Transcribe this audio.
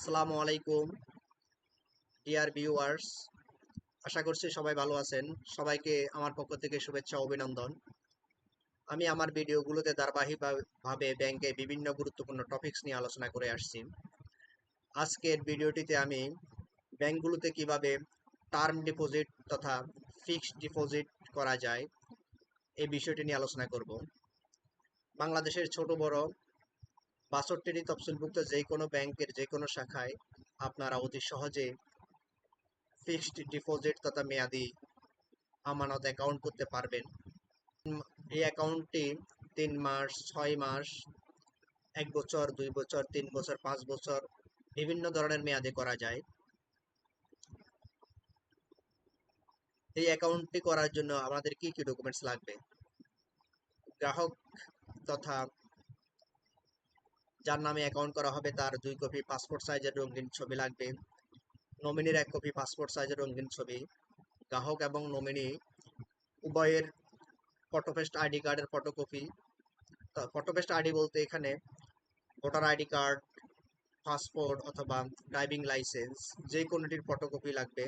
আসসালামু আলাইকুম dear viewers. আশা করছি সবাই ভালো আছেন। সবাইকে আমার পক্ষ থেকে শুভেচ্ছা ও অভিনন্দন। আমি আমার ভিডিওগুলোতে ধারাবাহিকভাবে ব্যাংকে বিভিন্ন গুরুত্বপূর্ণ টপিকস নিয়ে আলোচনা করে আসছি। আজকের ভিডিওটিতে আমি ব্যাংকগুলোতে কিভাবে টার্ম ডিপোজিট তথা ফিক্সড ডিপোজিট করা যায় এই বিষয়টি নিয়ে আলোচনা করব। বাংলাদেশের ছোট বড় ৬২টি তফসিলভুক্ত যে কোনো ব্যাংকের যে কোনো শাখায় আপনারা অতি সহজে ফিক্সড ডিপোজিট তথা মেয়াদি আমানত অ্যাকাউন্ট করতে পারবেন। এই অ্যাকাউন্টটি ৩ মাস, ৬ মাস, ১ বছর, ২ বছর, ৩ বছর, ৫ বছর বিভিন্ন ধরনের মেয়াদে করা যায়। এই অ্যাকাউন্টটি করার জন্য আমাদের কি কি ডকুমেন্টস লাগবে? গ্রাহক তথা যার নামে অ্যাকাউন্ট করা হবে তার ২ কপি পাসপোর্ট সাইজের রঙিন ছবি লাগবে। নমিনির ১ কপি পাসপোর্ট সাইজের রঙিন ছবি। গ্রাহক এবং নমিনি উভয়ের ফটোপেস্ট আইডি কার্ডের ফটোকপি। ফটোপেস্ট আইডি বলতে এখানে ভোটার আইডি কার্ড, পাসপোর্ট অথবা ড্রাইভিং লাইসেন্স যে কোনোটির ফটোকপি লাগবে।